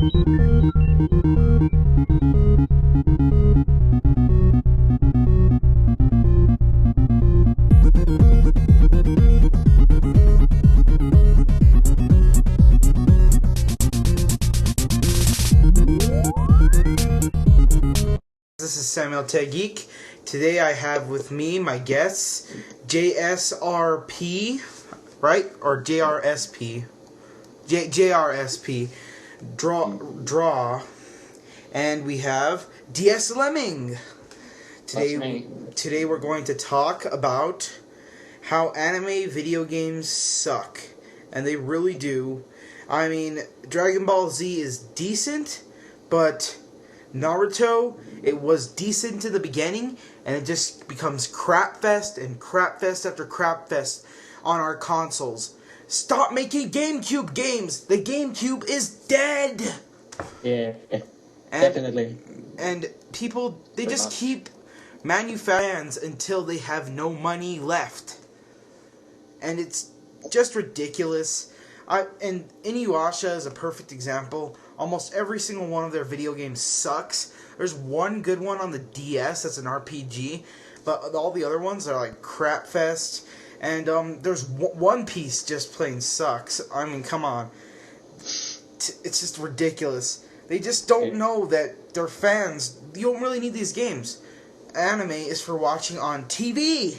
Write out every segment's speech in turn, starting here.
This is Samuel Tech Geek. Today I have with me my guests, JSRP, right? Or JRSP. JRSP. Draw. And we have DS Lemming. Today we're going to talk about how anime video games suck. And they really do. I mean, Dragon Ball Z is decent, but Naruto, it was decent to the beginning, and it just becomes crapfest and crapfest after crapfest on our consoles. Stop making GameCube games! The GameCube is dead! Yeah, definitely. And people, they just keep manufacturing until they have no money left. And it's just ridiculous. And Inuyasha is a perfect example. Almost every single one of their video games sucks. There's one good one on the DS that's an RPG, but all the other ones are like crapfest. And there's One Piece just plain sucks. I mean, come on. It's just ridiculous. They just don't know that their fans, you don't really need these games. Anime is for watching on TV.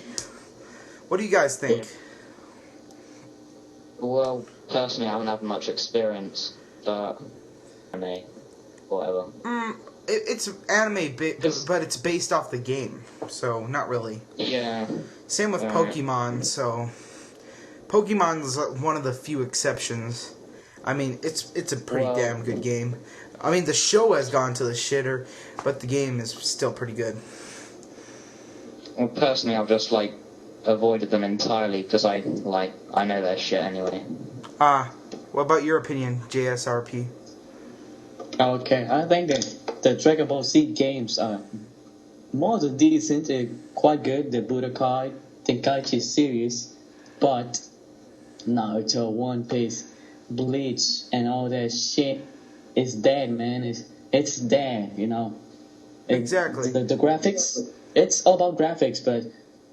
What do you guys think? Well, personally, I haven't had much experience, but anime, whatever. It's anime, but it's based off the game, so not really. Yeah. Same with Pokemon, so Pokemon is one of the few exceptions. I mean, it's a pretty damn good game. I mean, the show has gone to the shitter, but the game is still pretty good. Well, personally, I've just avoided them entirely because I know their shit anyway. What about your opinion, JSRP? Okay, I think that the Dragon Ball Z games are more than decent, quite good. The Budokai Tenkaichi series, but Naruto, One Piece, Bleach, and all that shit is dead, man. It's dead, you know. Exactly. The graphics, it's all about graphics, but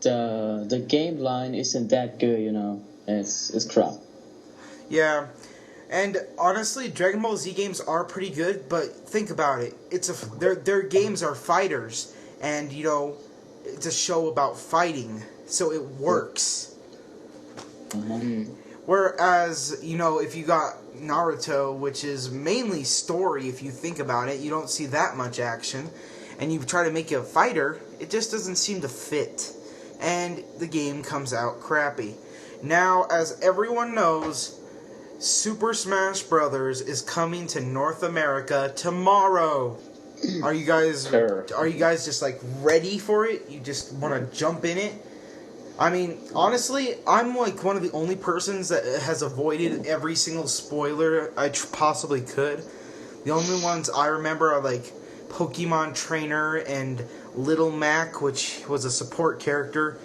the game line isn't that good, you know. It's crap. Yeah. And honestly, Dragon Ball Z games are pretty good, but think about it. Their games are fighters, and you know, it's a show about fighting, so it works. Mm-hmm. Whereas, you know, if you got Naruto, which is mainly story, if you think about it, you don't see that much action, and you try to make it a fighter, it just doesn't seem to fit, and the game comes out crappy. Now, as everyone knows, Super Smash Brothers is coming to North America tomorrow. Are you guys just like ready for it? You just want to jump in it? I mean, honestly, I'm like one of the only persons that has avoided every single spoiler I possibly could. The only ones I remember are like Pokemon Trainer and Little Mac, which was a support character,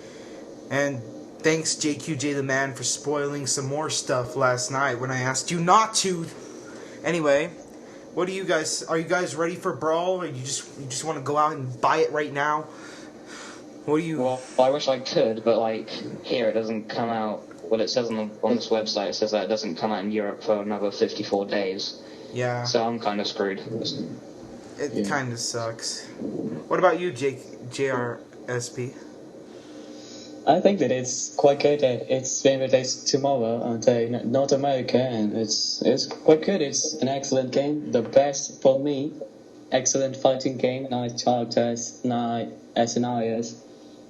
and thanks, JQJ the Man, for spoiling some more stuff last night when I asked you not to. Anyway, what do you guys... Are you guys ready for Brawl, or you just want to go out and buy it right now? What do you... Well, I wish I could, but here it doesn't come out... Well, it says on this website, it says that it doesn't come out in Europe for another 54 days. Yeah. So I'm kind of screwed. It kind of sucks. What about you, JRSP? I think that it's quite good that it's being released tomorrow on North America, and it's quite good. It's an excellent game, the best for me. Excellent fighting game, nice characters, nice scenarios,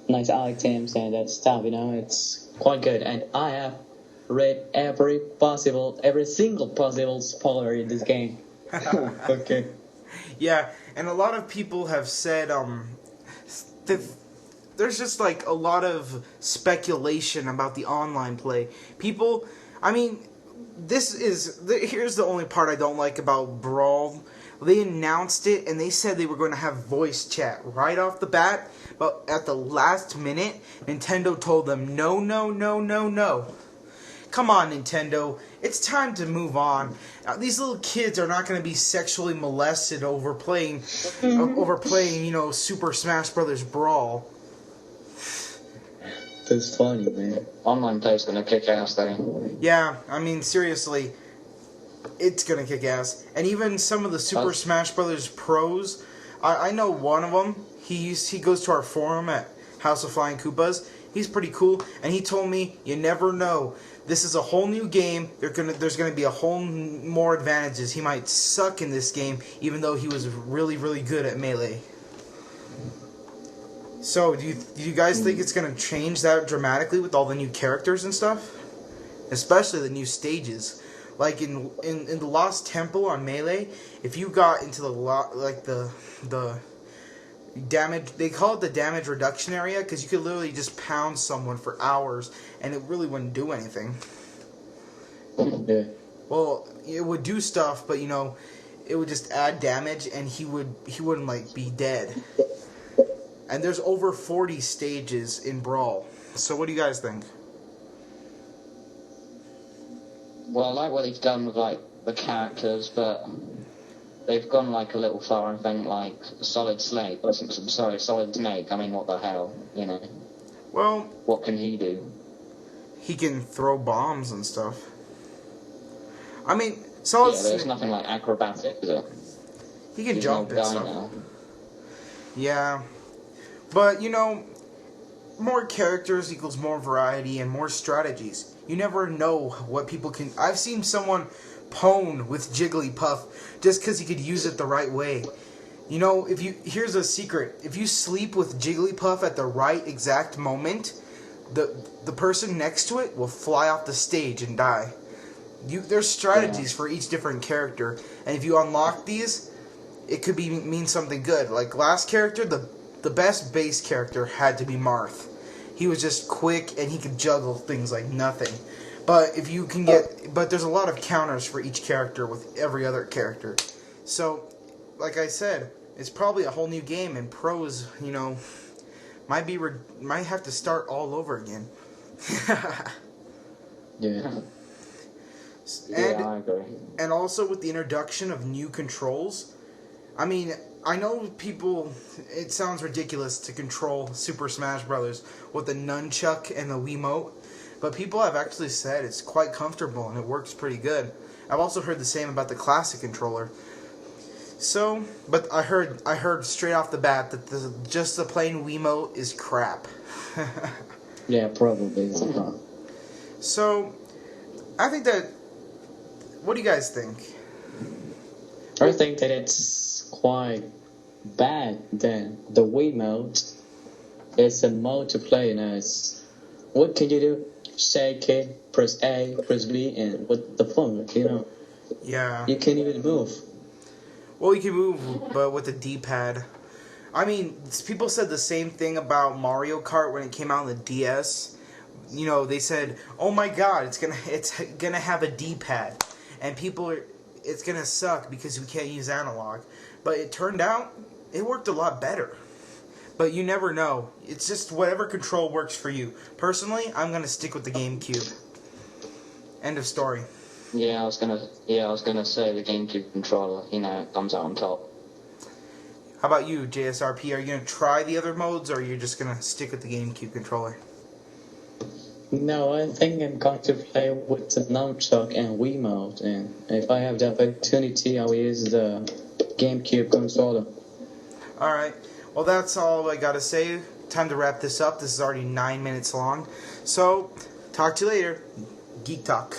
nice items, and that stuff. You know, it's quite good. And I have read every single possible spoiler in this game. Okay. Yeah, and a lot of people have said there's just like a lot of speculation about the online play. People, I mean, here's the only part I don't like about Brawl. They announced it and they said they were going to have voice chat right off the bat, but at the last minute, Nintendo told them no. Come on, Nintendo. it's time to move on. These little kids are not going to be sexually molested over playing, Super Smash Brothers Brawl. That's funny, man. Online play's gonna kick ass though. Yeah, I mean, seriously, it's gonna kick ass. And even some of the Super Smash Brothers pros, I know one of them. He goes to our forum at House of Flying Koopas. He's pretty cool, and he told me, you never know. This is a whole new game. There's gonna be a whole more advantages. He might suck in this game, even though he was really, really good at Melee. So, do you guys think it's gonna change that dramatically with all the new characters and stuff? Especially the new stages. Like in the Lost Temple on Melee, if you got into the damage, they call it the damage reduction area, because you could literally just pound someone for hours and it really wouldn't do anything. Yeah. Well, it would do stuff, but it would just add damage, and he wouldn't like be dead. And there's over 40 stages in Brawl. So what do you guys think? Well, I like what they've done with like the characters, but they've gone like a little far and think like Solid Snake. Solid Snake. I mean, what the hell, Well, what can he do? he can throw bombs and stuff. I mean, Solid Yeah, there's Snake, nothing like acrobatic, is it? he can He's jump an and old guy stuff. now. Yeah. But, more characters equals more variety and more strategies. You never know what people can... I've seen someone pwn with Jigglypuff just because he could use it the right way. Here's a secret. If you sleep with Jigglypuff at the right exact moment, the person next to it will fly off the stage and die. There's strategies for each different character, and if you unlock these, it could mean something good. Like last character, the best base character had to be Marth. He was just quick and he could juggle things like nothing. But but there's a lot of counters for each character with every other character. So, like I said, it's probably a whole new game, and pros, might have to start all over again. Yeah. Yeah, I agree. And also with the introduction of new controls, I mean, I know people, it sounds ridiculous to control Super Smash Brothers with the nunchuck and the Wiimote, but people have actually said it's quite comfortable and it works pretty good. I've also heard the same about the classic controller. So, but I heard straight off the bat that just the plain Wiimote is crap. Yeah, probably. So, I think that, what do you guys think? I think that it's quite bad that the Wii mode is a mode to play, what can you do? Shake it, press A, press B, and with the phone, Yeah. You can't even move. Well, you can move, but with the D-pad. I mean, people said the same thing about Mario Kart when it came out on the DS. They said, "Oh my God, it's gonna have a D-pad," and it's gonna suck because we can't use analog. But it turned out it worked a lot better. But you never know. It's just whatever control works for you. Personally, I'm gonna stick with the GameCube. End of story. Yeah, I was gonna say the GameCube controller, comes out on top. How about you, JSRP? Are you gonna try the other modes, or are you just gonna stick with the GameCube controller? No, I think I'm going to play with the nunchuck and Wii mode, and if I have the opportunity, I will use the GameCube controller. Alright, well that's all I gotta say. Time to wrap this up. This is already 9 minutes long. So, talk to you later. Geek Talk.